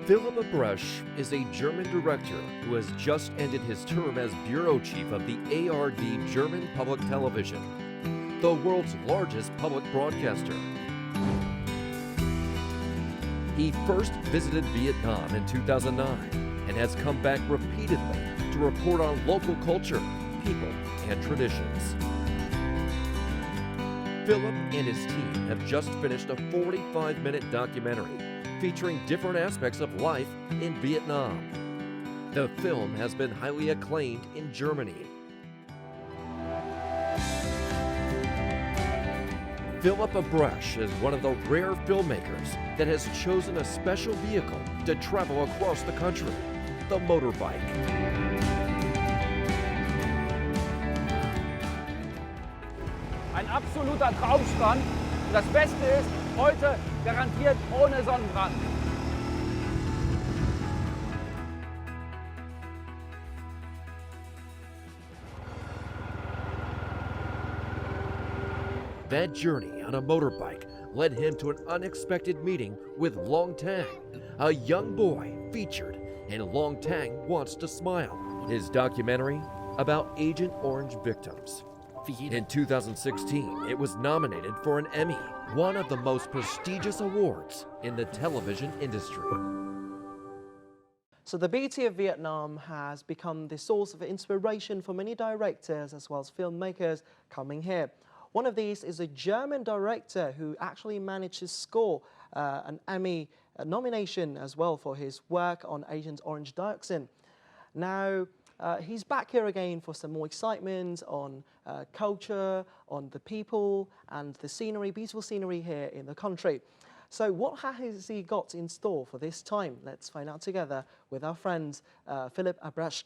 Philipp Abresch is a German director who has just ended his term as bureau chief of the ARD German Public Television, the world's largest public broadcaster. He first visited Vietnam in 2009 and has come back repeatedly to report on local culture, people, and traditions. Philipp and his team have just finished a 45-minute documentary featuring different aspects of life in Vietnam. The film has been highly acclaimed in Germany. Philipp Abresch is one of the rare filmmakers that has chosen a special vehicle to travel across the country, the motorbike. Ein absoluter Traumstrand. Das Beste ist, heute garantiert ohne Sonnenbrand. That journey on a motorbike led him to an unexpected meeting with Long Tang, a young boy featured in Long Tang Wants to Smile, his documentary about Agent Orange victims. In 2016, it was nominated for an Emmy, one of the most prestigious awards in the television industry. So the beauty of Vietnam has become the source of inspiration for many directors as well as filmmakers coming here. One of these is a German director who actually managed to score an Emmy nomination as well for his work on Agent Orange Dioxin. Now, he's back here again for some more excitement on culture, on the people and the scenery, beautiful scenery here in the country. So what has he got in store for this time? Let's find out together with our friend Philipp Abresch.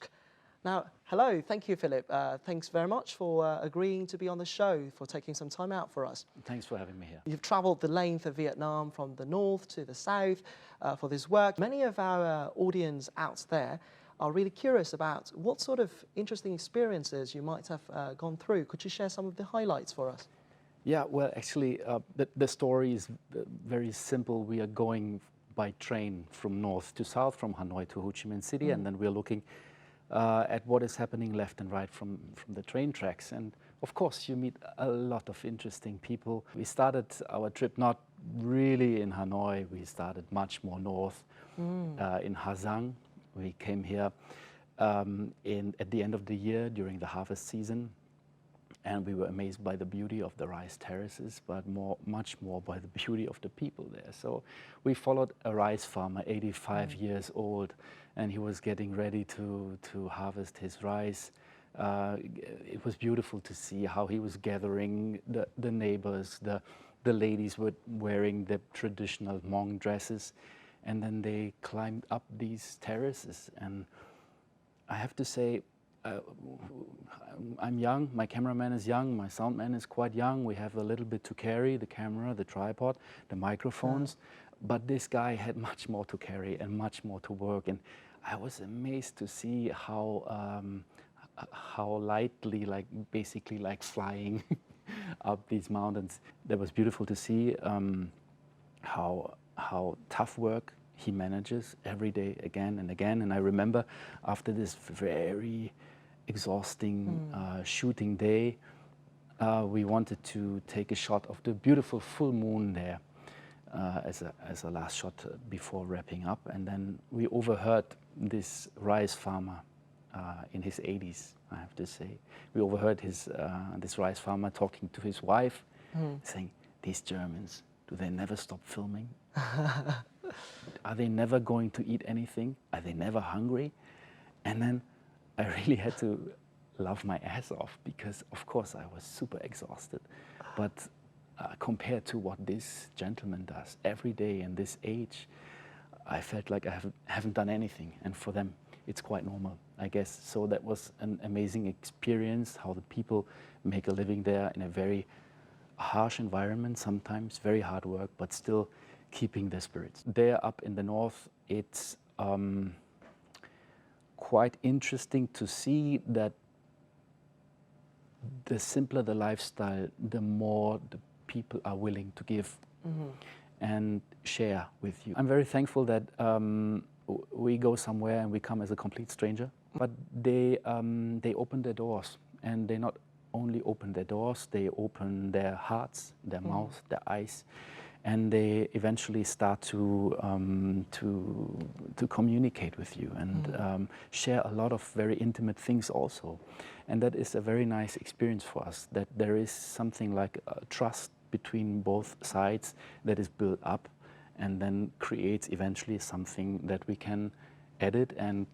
Now, hello, thank you, Philipp. Thanks very much for agreeing to be on the show, for taking some time out for us. Thanks for having me here. You've traveled the length of Vietnam from the north to the south for this work. Many of our audience out there are really curious about what sort of interesting experiences you might have gone through. Could you share some of the highlights for us? Yeah, well, actually, the story is very simple. We are going by train from north to south, from Hanoi to Ho Chi Minh City, and then we're looking at what is happening left and right from the train tracks. And of course, you meet a lot of interesting people. We started our trip not really in Hanoi. We started much more north in Ha Giang. We came here at the end of the year during the harvest season, and we were amazed by the beauty of the rice terraces, but much more by the beauty of the people there. So we followed a rice farmer, 85 years old, and he was getting ready to harvest his rice. It was beautiful to see how he was gathering the neighbors. The ladies were wearing the traditional Hmong dresses, and then they climbed up these terraces. And I have to say, I'm young, my cameraman is young, my soundman is quite young. We have a little bit to carry, the camera, the tripod, the microphones. But this guy had much more to carry and much more to work. And I was amazed to see how lightly, basically like flying up these mountains. That was beautiful to see how tough work he manages every day again and again. And I remember after this very exhausting shooting day, we wanted to take a shot of the beautiful full moon there as a last shot before wrapping up. And then we overheard this rice farmer in his 80s, I have to say. We overheard this rice farmer talking to his wife, saying, "These Germans, do they never stop filming? Are they never going to eat anything? Are they never hungry?" And then I really had to laugh my ass off because, of course, I was super exhausted. But compared to what this gentleman does every day in this age, I felt like I haven't done anything. And for them, it's quite normal, I guess. So that was an amazing experience, how the people make a living there in a very harsh environment, sometimes very hard work, but still keeping their spirits. There up in the north, it's quite interesting to see that the simpler the lifestyle, the more the people are willing to give. and share with you. I'm very thankful that we go somewhere and we come as a complete stranger, but they open their doors, and they not only open their doors, they open their hearts, their mouths, their eyes, and they eventually start to communicate with you and share a lot of very intimate things also. And that is a very nice experience for us, that there is something like trust between both sides that is built up and then creates eventually something that we can edit and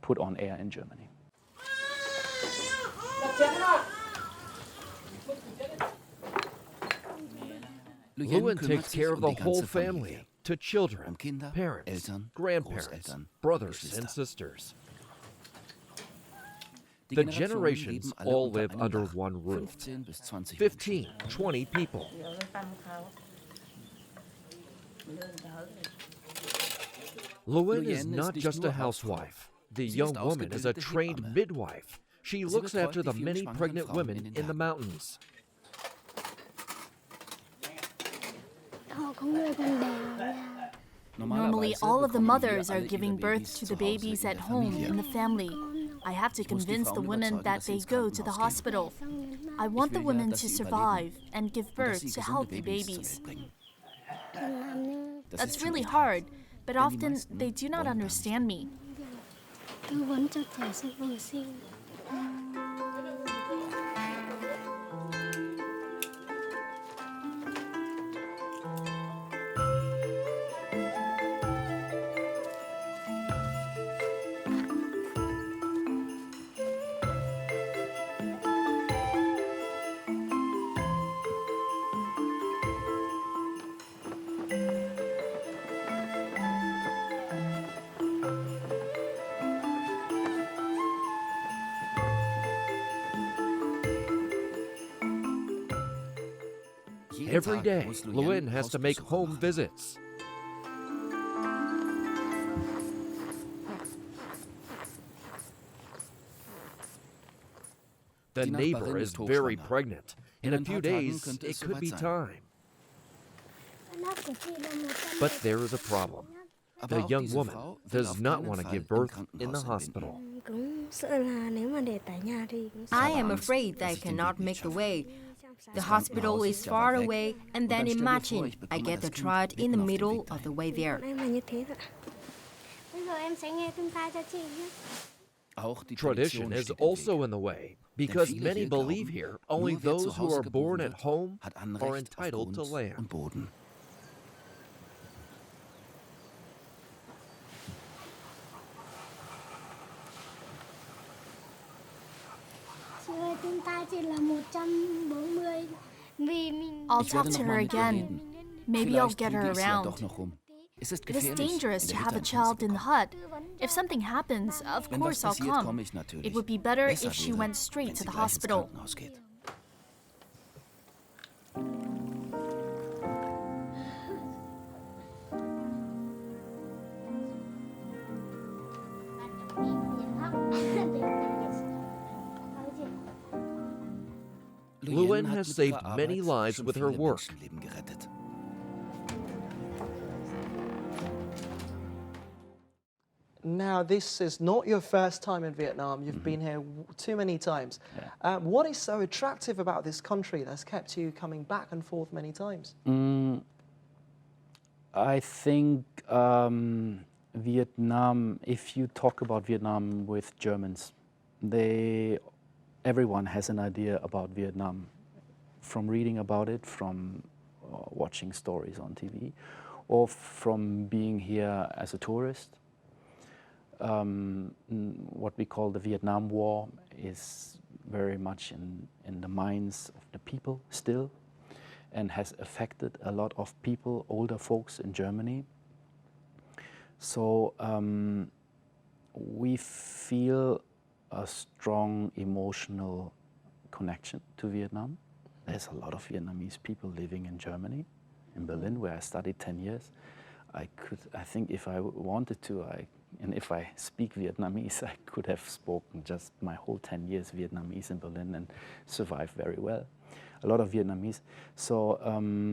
put on air in Germany. Lewin takes care of the whole family, to children, parents, grandparents, brothers and sisters. The generations all live under one roof. 15, 20 people. Lewin is not just a housewife. The young woman is a trained midwife. She looks after the many pregnant women in the mountains. Normally, all of the mothers are giving birth to the babies at home in the family. I have to convince the women that they go to the hospital. I want the women to survive and give birth to healthy babies. That's really hard, but often they do not understand me. Every day, Lewin has to make home visits. The neighbor is very pregnant. In a few days, it could be time. But there is a problem. The young woman does not want to give birth in the hospital. I am afraid I cannot make the way. The hospital is far away, and then imagine I get the child in the middle of the way there. Tradition is also in the way, because many believe here only those who are born at home are entitled to land. I'll talk to her again. Maybe I'll get her around. It is dangerous to have a child in the hut. If something happens, of course I'll come. It would be better if she went straight to the hospital. Lewin has saved many lives with her work. Now, this is not your first time in Vietnam. You've been here too many times. Yeah. What is so attractive about this country that's kept you coming back and forth many times? I think Vietnam, if you talk about Vietnam with Germans, everyone has an idea about Vietnam, from reading about it, from watching stories on TV, or from being here as a tourist. What we call the Vietnam War is very much in the minds of the people still, and has affected a lot of people, older folks in Germany. So we feel a strong emotional connection to Vietnam. There's a lot of Vietnamese people living in Germany, in Berlin, where I studied 10 years. I think if I wanted to, I And if I speak Vietnamese, I could have spoken just my whole 10 years Vietnamese in Berlin and survived very well. A lot of Vietnamese. So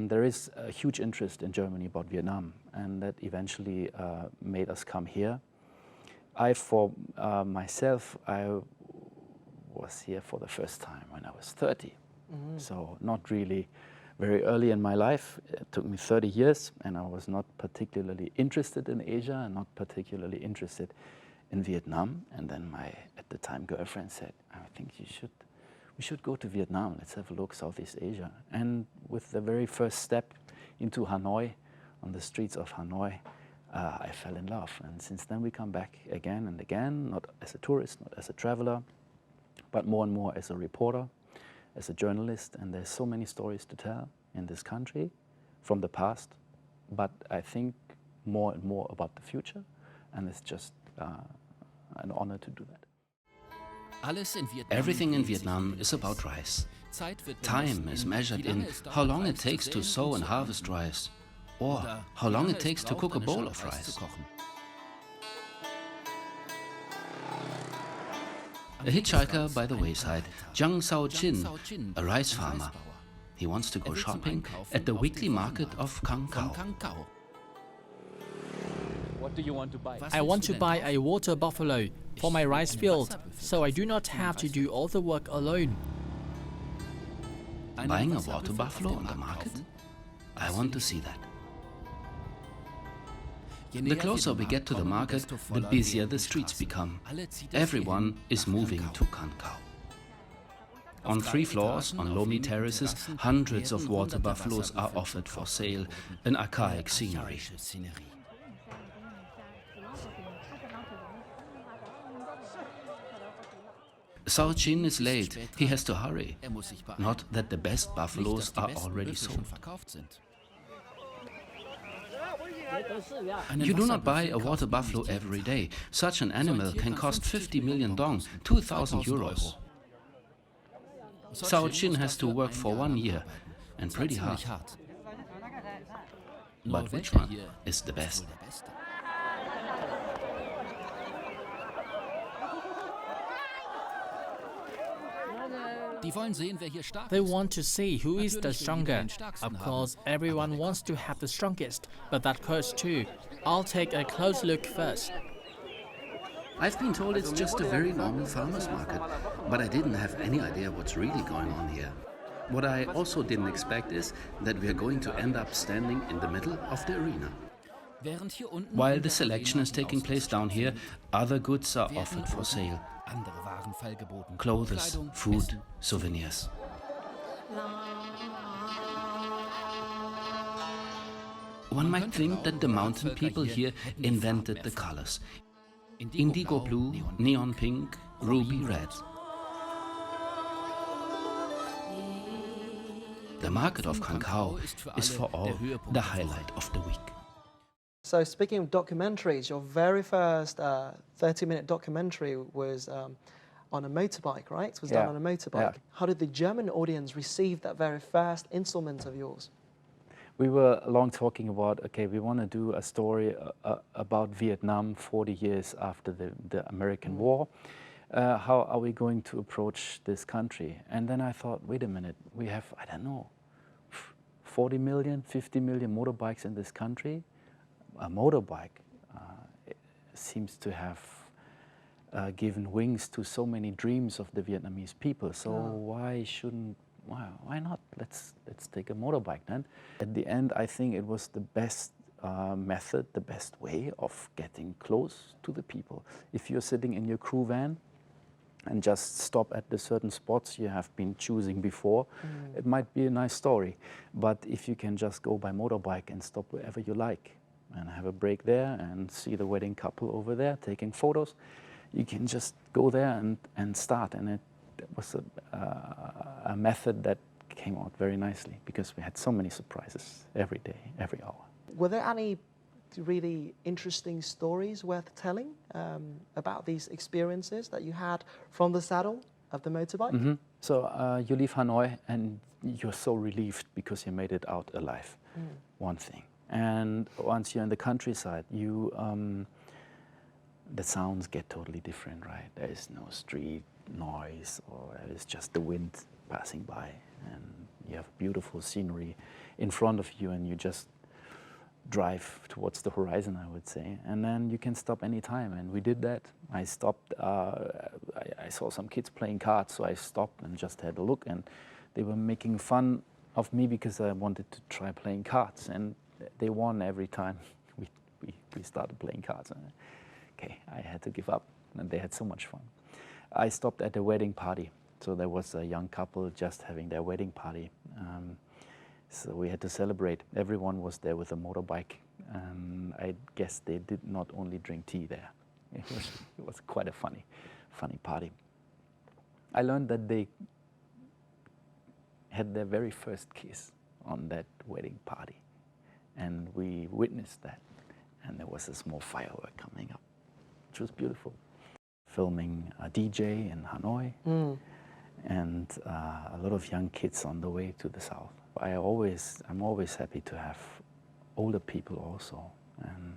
there is a huge interest in Germany about Vietnam, and that eventually made us come here. For myself, I was here for the first time when I was 30. So not really very early in my life. It took me 30 years, and I was not particularly interested in Asia and not particularly interested in Vietnam. And then my, at the time, girlfriend said, I think we should go to Vietnam. Let's have a look, Southeast Asia. And with the very first step into Hanoi, on the streets of Hanoi, I fell in love. And since then we come back again and again, not as a tourist, not as a traveler, but more and more as a reporter, as a journalist. And there's so many stories to tell in this country from the past, but I think more and more about the future. And it's just an honor to do that. Everything in Vietnam is about rice. Time is measured in how long it takes to sow and harvest rice, or how long it takes to cook a bowl of rice. A hitchhiker by the wayside, Jiang Sao-chin, a rice farmer. He wants to go shopping at the weekly market of Kang Khao. What do you want to buy? I want to buy a water buffalo for my rice field, so I do not have to do all the work alone. Buying a water buffalo on the market? I want to see that. The closer we get to the market, the busier the streets become. Everyone is moving to Kang Khao. On 3 floors, on loamy terraces, hundreds of water buffaloes are offered for sale, an archaic scenery. Sao-chin is late, he has to hurry. Not that the best buffaloes are already sold. You do not buy a water buffalo every day. Such an animal can cost 50 million dong, 2,000 euros. Sao-chin has to work for 1 year, and pretty hard. But which one is the best? They want to see who is the stronger. Of course, everyone wants to have the strongest, but that costs too. I'll take a close look first. I've been told it's just a very normal farmer's market, but I didn't have any idea what's really going on here. What I also didn't expect is that we are going to end up standing in the middle of the arena. While the selection is taking place down here, other goods are offered for sale. Clothes, food, souvenirs. One might think that the mountain people here invented the colors. Indigo blue, neon pink, ruby red. The market of Kang Khao is for all the highlight of the week. So speaking of documentaries, your very first 30-minute documentary was on a motorbike, right? It was done on a motorbike. Yeah. How did the German audience receive that very first installment of yours? We were long talking about, okay, we want to do a story about Vietnam 40 years after the American War. How are we going to approach this country? And then I thought, wait a minute, we have, I don't know, 40 million, 50 million motorbikes in this country. A motorbike seems to have given wings to so many dreams of the Vietnamese people. So why not? Let's take a motorbike then. At the end, I think it was the best method, the best way of getting close to the people. If you're sitting in your crew van and just stop at the certain spots you have been choosing before, it might be a nice story. But if you can just go by motorbike and stop wherever you like, and have a break there and see the wedding couple over there taking photos, you can just go there and start. And it was a method that came out very nicely because we had so many surprises every day, every hour. Were there any really interesting stories worth telling about these experiences that you had from the saddle of the motorbike? So you leave Hanoi and you're so relieved because you made it out alive, one thing. And once you're in the countryside, you the sounds get totally different, right? There is no street noise, or it's just the wind passing by, and you have beautiful scenery in front of you, and you just drive towards the horizon, I would say, and then you can stop anytime, and we did that. I stopped, I saw some kids playing cards, so I stopped and just had a look, and they were making fun of me because I wanted to try playing cards, and they won every time we started playing cards. Okay, I had to give up, and they had so much fun. I stopped at a wedding party, so there was a young couple just having their wedding party. So we had to celebrate. Everyone was there with a motorbike, and I guess they did not only drink tea there. It was quite a funny party. I learned that they had their very first kiss on that wedding party, and we witnessed that, and there was a small firework coming up, which was beautiful. Filming a DJ in Hanoi, and a lot of young kids on the way to the south. I'm always happy to have older people also, and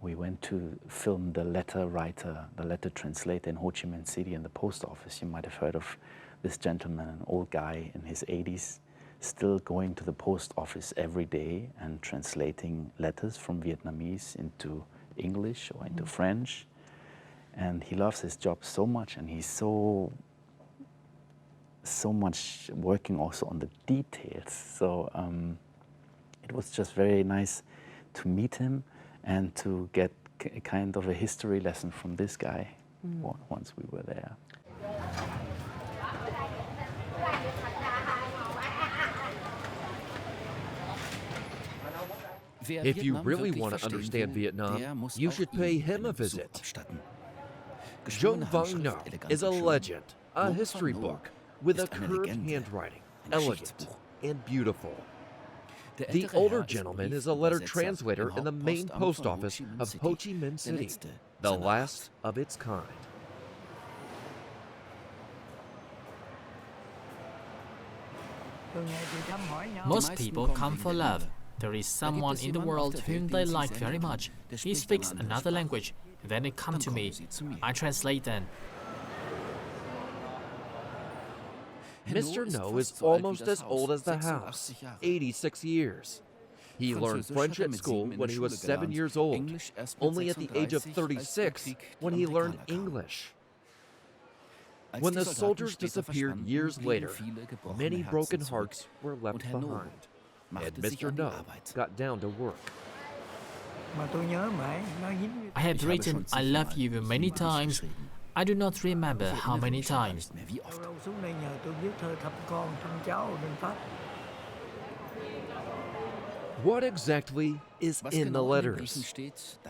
we went to film the letter writer, the letter translator in Ho Chi Minh City in the post office. You might have heard of this gentleman, an old guy in his 80s, still going to the post office every day and translating letters from Vietnamese into English or into French. And he loves his job so much, and he's so much working also on the details. So it was just very nice to meet him and to get a kind of a history lesson from this guy once we were there. If you really want to understand Vietnam, you should pay him a visit. Dong Vang No is a legend, a history book with a curved handwriting, elegant and beautiful. The older gentleman is a letter translator in the main post office of Ho Chi Minh City, the last of its kind. Most people come for love. There is someone in the world whom they like very much. He speaks another language. Then they come to me. I translate them. Mr. No is almost as old as the house, 86 years. He learned French at school when he was 7 years old, only at the age of 36 when he learned English. When the soldiers disappeared years later, many broken hearts were left behind, and Mr. No got down to work. I have written I love you many times. I do not remember how many times. What exactly is in the letters?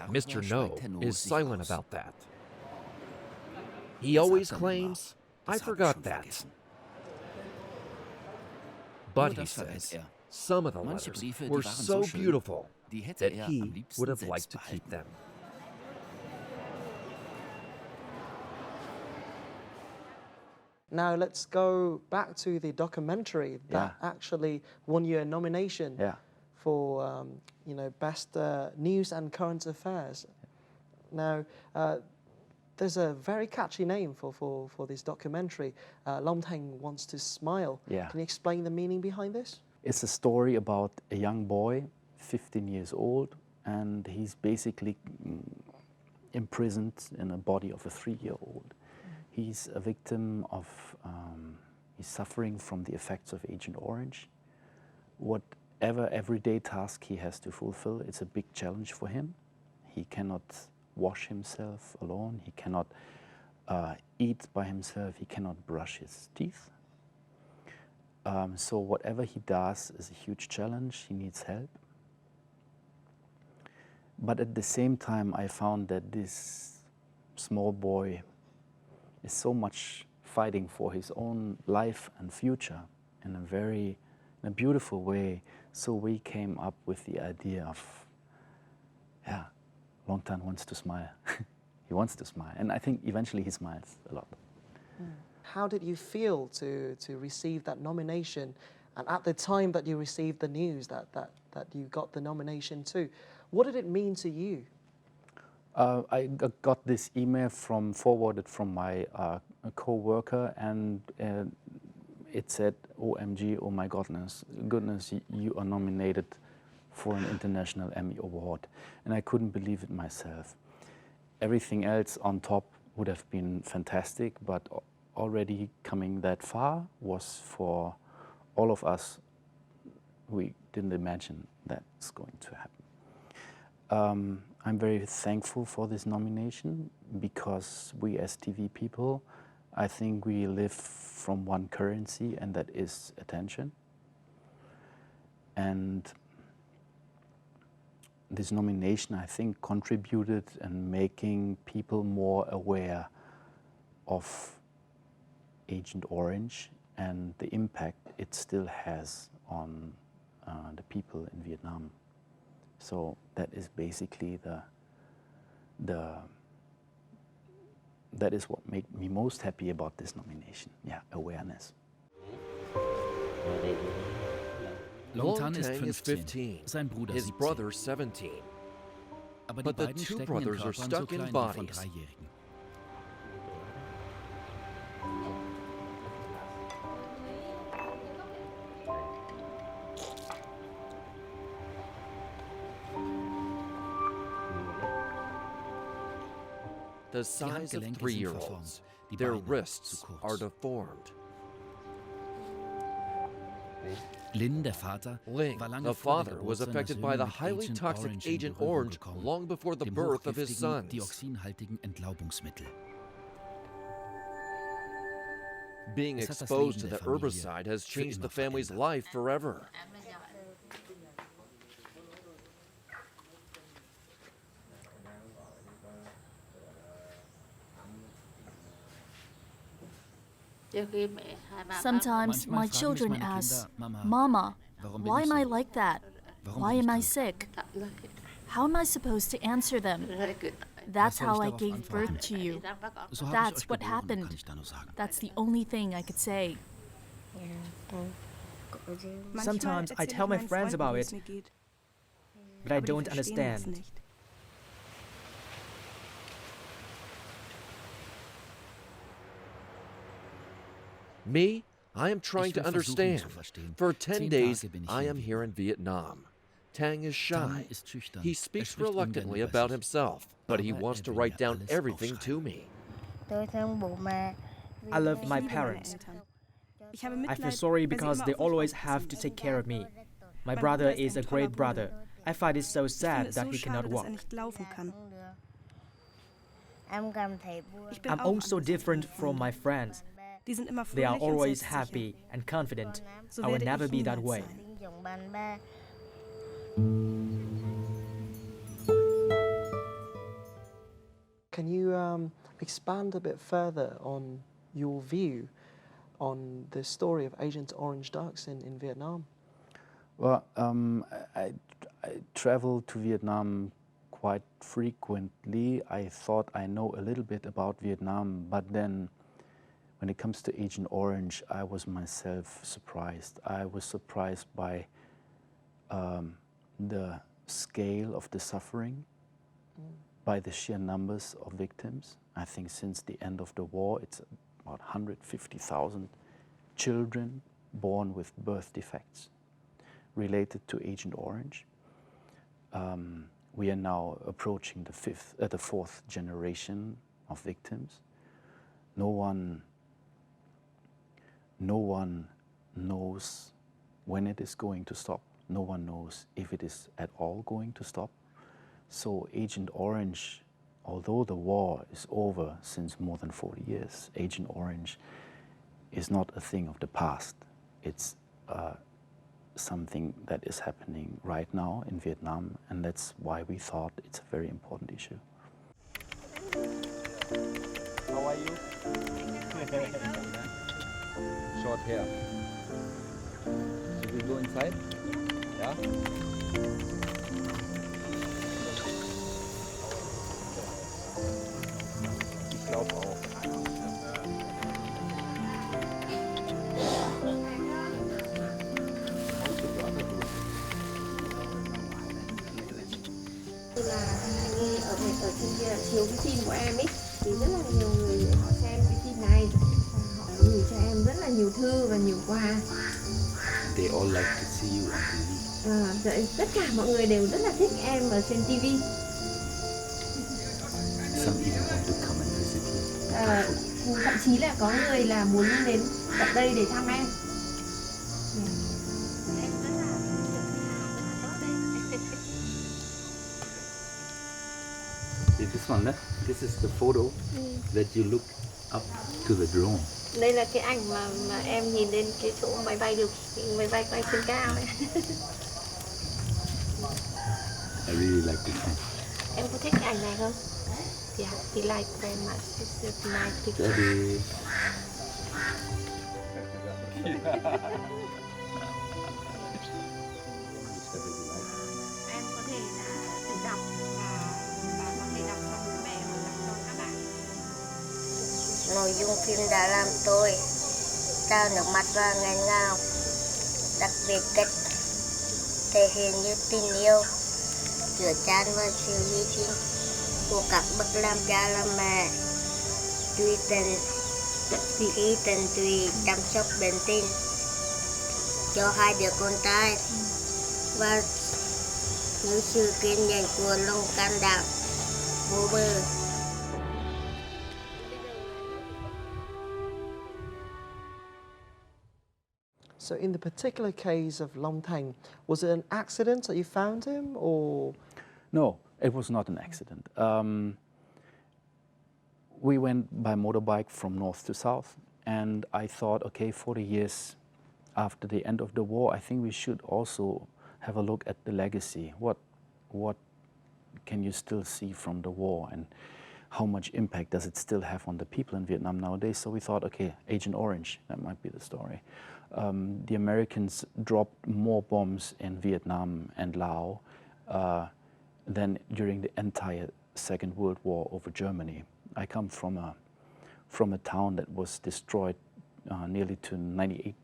Mr. No is silent about that. He always claims, I forgot that. But he says, some of the letters were so beautiful that he would have liked to keep them. Now let's go back to the documentary that actually won you a nomination for best news and current affairs. Now there's a very catchy name for this documentary. Long Tang Wants to Smile. Yeah. Can you explain the meaning behind this? It's a story about a young boy, 15 years old, and he's basically imprisoned in a body of a 3-year-old. He's a victim of, he's suffering from the effects of Agent Orange. Whatever everyday task he has to fulfill, it's a big challenge for him. He cannot wash himself alone. He cannot eat by himself. He cannot brush his teeth. So whatever he does is a huge challenge. He needs help. But at the same time, I found that this small boy is so much fighting for his own life and future in a beautiful way. So we came up with the idea of, Long Tang wants to smile. He wants to smile, and I think eventually he smiles a lot. How did you feel to receive that nomination? And at the time that you received the news that you got the nomination too, what did it mean to you? I got this email forwarded from my co-worker, and it said, "OMG, oh my goodness, you are nominated for an International Emmy Award." And I couldn't believe it myself. Everything else on top would have been fantastic, but already coming that far was, for all of us, we didn't imagine that's going to happen. I'm very thankful for this nomination, because we as TV people, I think we live from one currency, and that is attention. And this nomination, I think, contributed in making people more aware of Agent Orange and the impact it still has on the people in Vietnam. So that is basically that is what made me most happy about this nomination. Yeah, awareness. Long Tang is 15, sein Bruder his 17. brother 17. Aber But die the beiden two stecken in brothers are Körpern stuck so in klein wie von bodies. 3-Jährigen. The size of Handgelenke sind 3-year-olds. verformt, die Their Beine wrists zu kurz. are deformed. Lin, der Vater, Ling, war lange the vor der father, was Geburt affected seiner by the Söhne mit highly Agent toxic Orange in Agent Berührung Orange gekommen, long before the dem birth of his hochgiftigen, sons. dioxinhaltigen Entlaubungsmittel. Being Es hat das exposed to Leben the der Familie herbicide has für changed immer the family's verändert. life forever. Sometimes my children ask, "Mama, why am I like that? Why am I sick?" How am I supposed to answer them? That's how I gave birth to you. So habe ich That's euch what geboren, happened. kann ich da nur sagen. That's the only thing I could say. Sometimes I tell my friends about it, but I don't understand. Me, I am trying Ich to will versuchen understand. zu verstehen. For 10 10 days, Tage bin ich I hier am in here in Vietnam. Tang is shy. Tang ist schüchtern. He speaks spricht ungern reluctantly über about sich. himself, but he Aber wants to will write mir down alles everything to aufschreiben. me. I love my parents. I feel sorry because they always have to take care of me. My brother is a great brother. I find it so sad that he cannot walk. I'm also different from my friends. They are always happy and confident. I will never be that way. Can you expand a bit further on your view on the story of Agent Orange ducks in Vietnam? Well, I travel to Vietnam quite frequently. I thought I know a little bit about Vietnam, but then when it comes to Agent Orange, I was myself surprised. I was surprised by the scale of the suffering, by the sheer numbers of victims. I think since the end of the war, it's about 150,000 children born with birth defects related to Agent Orange. We are now approaching the fourth generation of victims. No one knows when it is going to stop. No one knows if it is at all going to stop. So Agent Orange, although the war is over since more than 40 years, Agent Orange is not a thing of the past. It's something that is happening right now in Vietnam, and that's why we thought it's a very important issue. How are you? Short hair. Should we go inside? Yeah? Ich glaube auch. ở trên kia là chiếu cái phim của em ấy, thì rất là nhiều người họ xem cái phim này, gửi cho em rất là nhiều thư và nhiều quà. They all like to see you on TV. Tất cả mọi người đều rất là thích em ở trên TV. Some even want to come and visit you. Thậm chí là có người là muốn đến tận đây để thăm em. This one, this is the photo that you look up to the drone. Đây là cái ảnh mà em nhìn lên cái chỗ máy bay quay trên cao ấy. I really like this one. Em có thích cái ảnh này không? Yeah, he like very much. This is nice picture. Daddy. Em có thể là tự đọc và có thể đọc cho bố mẹ hoặc đọc cho các bạn. Nội dung phim đã làm tôi trao nước mắt và nghẹn ngào, đặc biệt cách thể hiện như tình yêu, chứa chan và sự hy sinh của các bậc làm cha làm mẹ, tùy tận tùy chăm sóc bệnh tình cho hai đứa con trai và những sự kiên nhẫn của lòng can đảm vô bờ. So in the particular case of Long Tang, was it an accident that you found him, or? No, it was not an accident. We went by motorbike from north to south, and I thought, okay, 40 years after the end of the war, I think we should also have a look at the legacy. What can you still see from the war, and how much impact does it still have on the people in Vietnam nowadays? So we thought, okay, Agent Orange, that might be the story. The Americans dropped more bombs in Vietnam and Laos than during the entire Second World War over Germany. I come from a town that was destroyed nearly to 98%,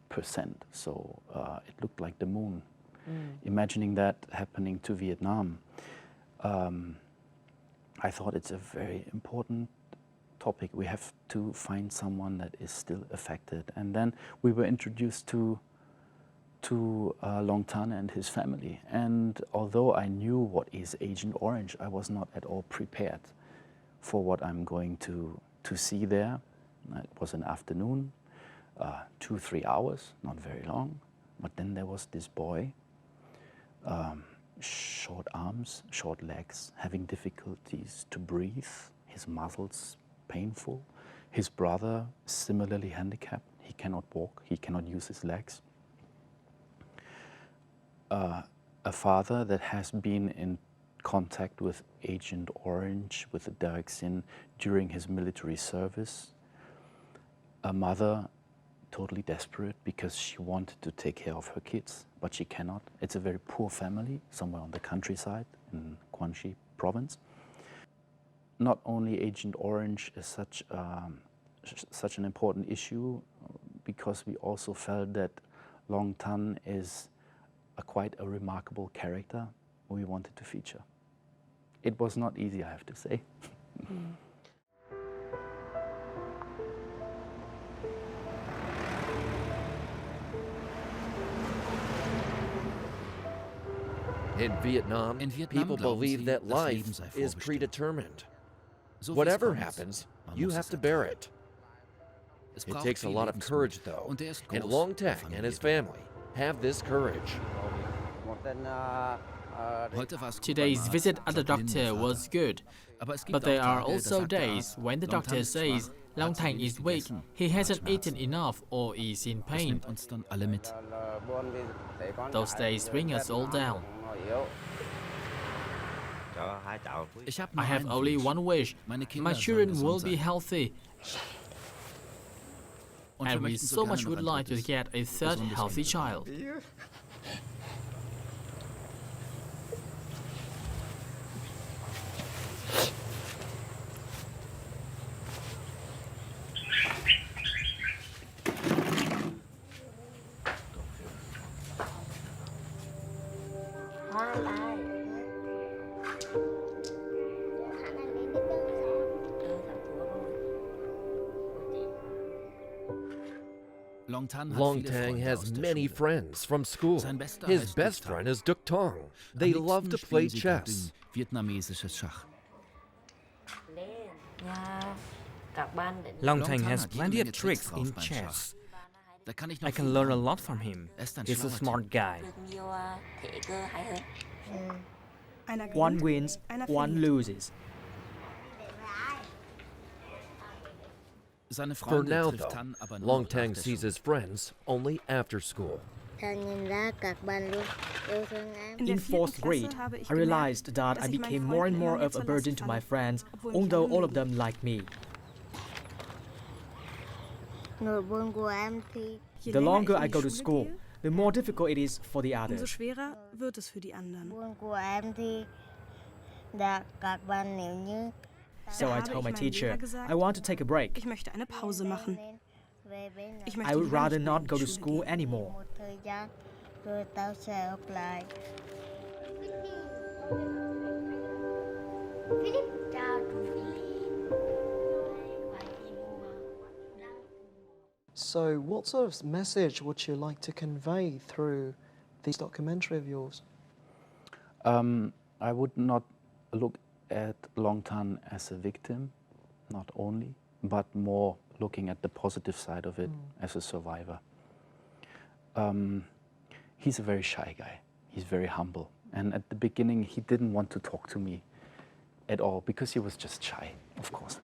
so it looked like the moon. Imagining that happening to Vietnam, I thought it's a very important topic. We have to find someone that is still affected. And then we were introduced to Long Tan and his family. And although I knew what is Agent Orange, I was not at all prepared for what I'm going to see there. It was an afternoon, 2-3 hours, not very long. But then there was this boy, short arms, short legs, having difficulties to breathe, his muscles painful. His brother, similarly handicapped, he cannot walk, he cannot use his legs. A father that has been in contact with Agent Orange, with the Derrickson during his military service. A mother totally desperate because she wanted to take care of her kids, but she cannot. It's a very poor family, somewhere on the countryside in Quang province. Not only Agent Orange is such an important issue, because we also felt that Long Tan is quite a remarkable character we wanted to feature. It was not easy, I have to say. In Vietnam, people believe that life is predetermined. Whatever happens, you have to bear it. It takes a lot of courage, though, and Long Tang and his family have this courage. Today's visit at the doctor was good, but there are also days when the doctor says Long Tang is weak, he hasn't eaten enough or is in pain. Those days bring us all down. I have only one wish. My children will be healthy. And we so much would like to get a third healthy child. Long Tang has many friends from school. His best friend is Đức Tang. They love to play chess. Long Tang has plenty of tricks in chess. I can learn a lot from him. He's a smart guy. One wins, one loses. For now, though, Long Tang sees his friends only after school. In fourth grade, I realized that I became more and more of a burden to my friends, although all of them liked me. The longer I go to school, the more difficult it is for the others. So I told my teacher, I want to take a break. I would rather not go to school anymore. So what sort of message would you like to convey through this documentary of yours? I would not look at Long Tang as a victim, not only, but more looking at the positive side of it as a survivor. He's a very shy guy. He's very humble. And at the beginning, he didn't want to talk to me at all because he was just shy, of course.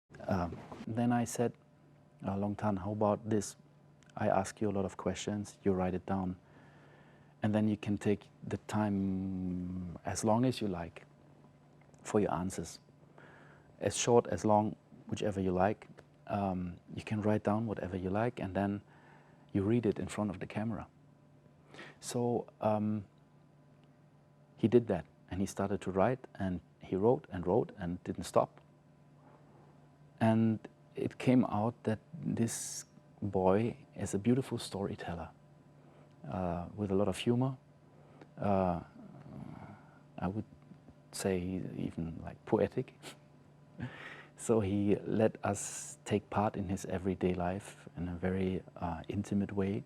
Then I said, Long Tang, how about this? I ask you a lot of questions, you write it down, and then you can take the time as long as you like for your answers. As short, as long, whichever you like. You can write down whatever you like, and then you read it in front of the camera. So he did that, and he started to write, and he wrote and didn't stop. And it came out that this boy is a beautiful storyteller with a lot of humor. I would say even like poetic. So he let us take part in his everyday life in a very intimate way.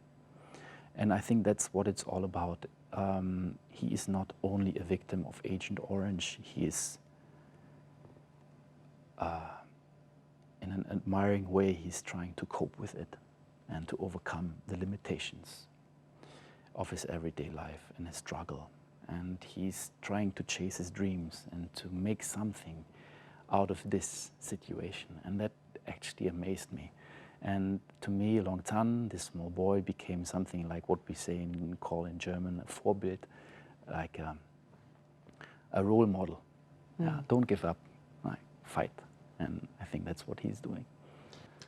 And I think that's what it's all about. He is not only a victim of Agent Orange, he is, in an admiring way, he's trying to cope with it and to overcome the limitations of his everyday life and his struggle. And he's trying to chase his dreams and to make something out of this situation. And that actually amazed me. And to me, Long Tang, this small boy, became something like what we call in German a Vorbild, like a role model. Yeah, don't give up, like, fight. And I think that's what he's doing.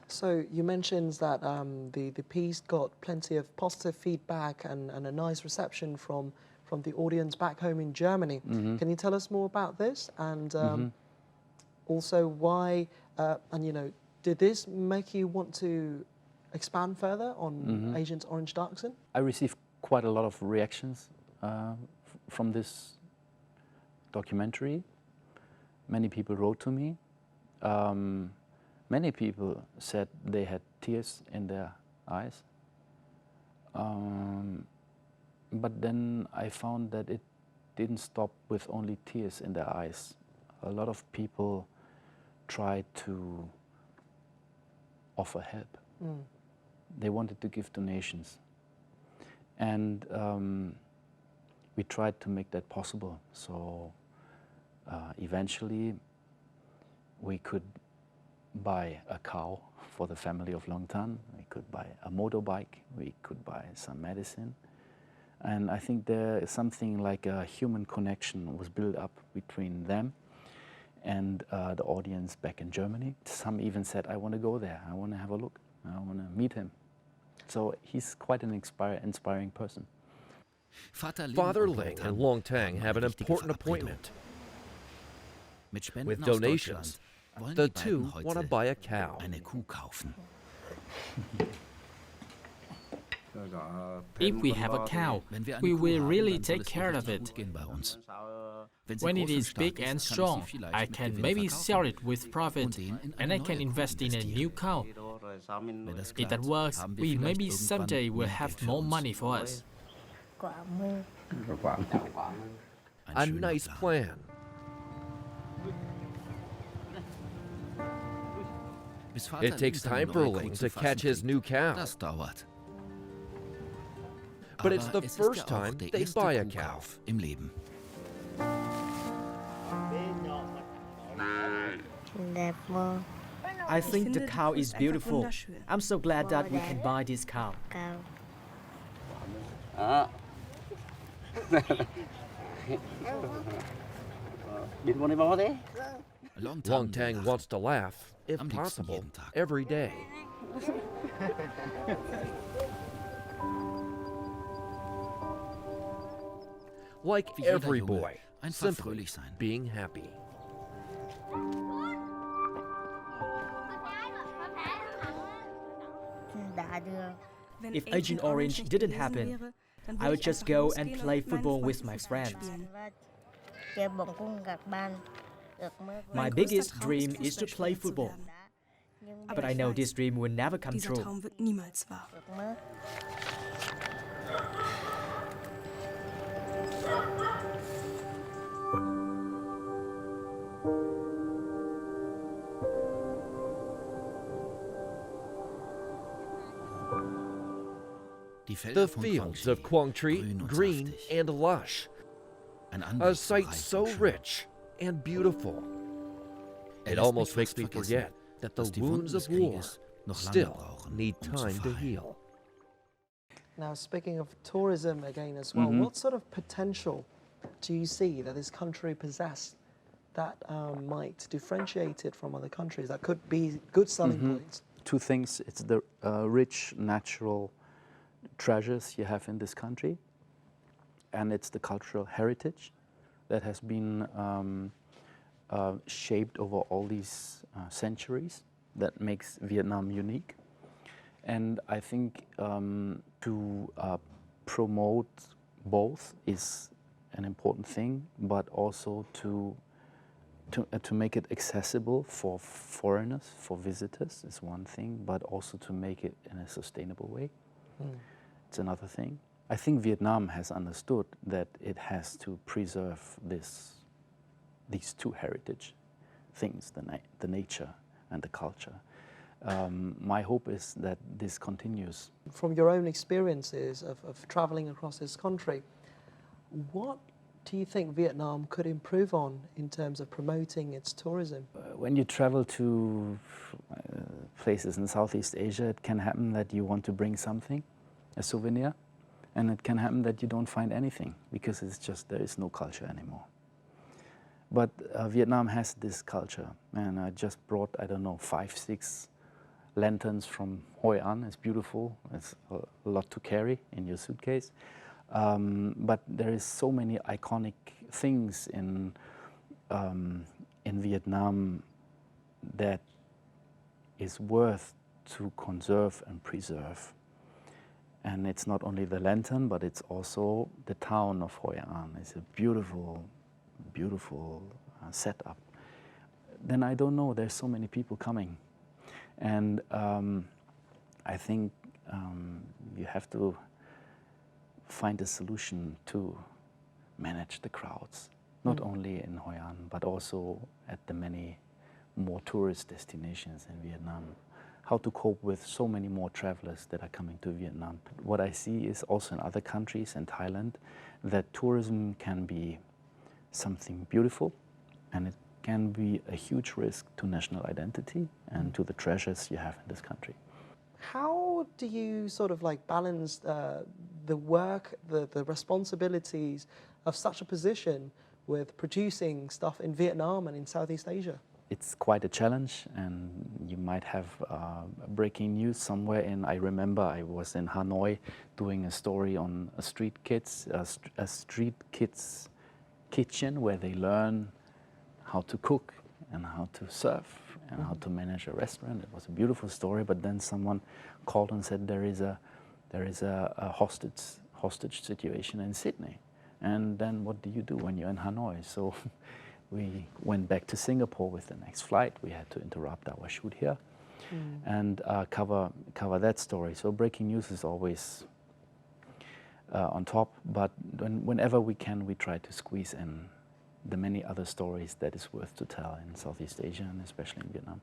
So you mentioned that the piece got plenty of positive feedback and a nice reception from the audience back home in Germany. Can you tell us more about this? And also why, and you know, did this make you want to expand further on Agent Orange Darkson? I received quite a lot of reactions from this documentary. Many people wrote to me. Many people said they had tears in their eyes. But then I found that it didn't stop with only tears in their eyes. A lot of people tried to offer help. They wanted to give donations. And we tried to make that possible. So eventually we could buy a cow for the family of Long Tang. We could buy a motorbike. We could buy some medicine. And I think there is something like a human connection was built up between them and the audience back in Germany. Some even said, I want to go there. I want to have a look. I want to meet him. So he's quite an inspiring person. Father Ling and Long Tang have an important appointment. With donations, the two want to buy a cow. If we have a cow, we will really take care of it. When it is big and strong, I can maybe sell it with profit, and I can invest in a new cow. If that works, we maybe someday will have more money for us. A nice plan. It takes time for Ling to catch his new cow. But it's the first time they buy a cow. I think the cow is beautiful. I'm so glad that we can buy this cow. Long Tang wants to laugh, if possible, every day. Like every boy, simply being happy. If Agent Orange didn't happen, I would just go and play football with my friends. My biggest dream is to play football. But I know this dream will never come true. The fields of Quang Tri, green and lush. A sight so rich and beautiful. It almost makes me forget that the wounds of war still need time to heal. Now, speaking of tourism again as well, what sort of potential do you see that this country possesses that might differentiate it from other countries, that could be good selling points? Two things. It's the rich natural treasures you have in this country, and it's the cultural heritage that has been shaped over all these centuries that makes Vietnam unique. And I think to promote both is an important thing, but also to make it accessible for foreigners, for visitors is one thing, but also to make it in a sustainable way. It's another thing. I think Vietnam has understood that it has to preserve these two heritage things, the nature and the culture. My hope is that this continues. From your own experiences of traveling across this country, what do you think Vietnam could improve on in terms of promoting its tourism? When you travel to places in Southeast Asia, it can happen that you want to bring something, a souvenir, and it can happen that you don't find anything because it's just there is no culture anymore. But Vietnam has this culture, and I just brought, I don't know, 5, 6 lanterns from Hoi An. It's beautiful. It's a lot to carry in your suitcase. But there is so many iconic things in Vietnam that is worth to conserve and preserve. And it's not only the lantern, but it's also the town of Hoi An. It's a beautiful, beautiful setup. Then I don't know, there's so many people coming. And I think you have to find a solution to manage the crowds, not only in Hoi An, but also at the many more tourist destinations in Vietnam. How to cope with so many more travelers that are coming to Vietnam. What I see is also in other countries, in Thailand, that tourism can be something beautiful, and it can be a huge risk to national identity and to the treasures you have in this country. How do you sort of like balance the work, the responsibilities of such a position with producing stuff in Vietnam and in Southeast Asia? It's quite a challenge, and you might have breaking news somewhere. I remember I was in Hanoi doing a story on a street kids kitchen where they learn how to cook and how to serve and how to manage a restaurant. It was a beautiful story, but then someone called and said there is a hostage situation in Sydney, and then what do you do when you're in Hanoi? So we went back to Singapore with the next flight. We had to interrupt our shoot here. and cover that story. So breaking news is always on top, but whenever we can, we try to squeeze in the many other stories that is worth to tell in Southeast Asia and especially in Vietnam.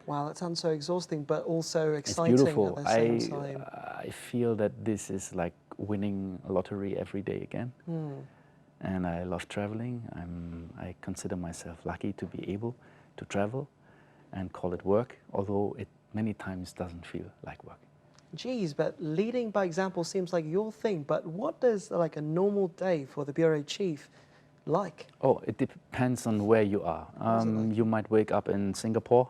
Wow, that sounds so exhausting, but also It's exciting beautiful. at the same time. I feel that this is like winning a lottery every day again. And I love traveling. I consider myself lucky to be able to travel and call it work, although it many times doesn't feel like work. Geez, but leading by example seems like your thing, but what does like a normal day for the bureau chief like? Oh, it depends on where you are. You might wake up in Singapore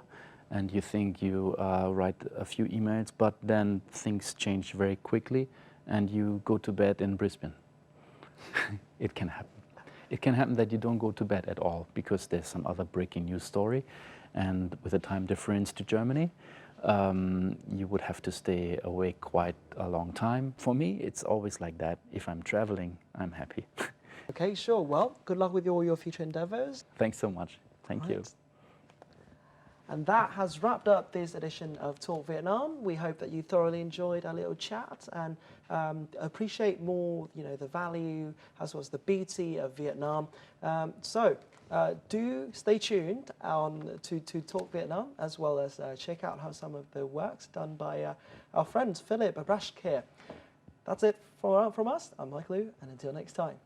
and you think you write a few emails, but then things change very quickly and you go to bed in Brisbane. It can happen. It can happen that you don't go to bed at all because there's some other breaking news story, and with a time difference to Germany, you would have to stay awake quite a long time. For me, it's always like that. If I'm traveling, I'm happy. Okay, sure. Well, good luck with all your future endeavors. Thanks so much. Thank you. And that has wrapped up this edition of Talk Vietnam. We hope that you thoroughly enjoyed our little chat and appreciate more, the value as well as the beauty of Vietnam. Do stay tuned to Talk Vietnam, as well as check out how some of the works done by our friend Philipp Abresch here. That's it from us. I'm Mike Liu, and until next time.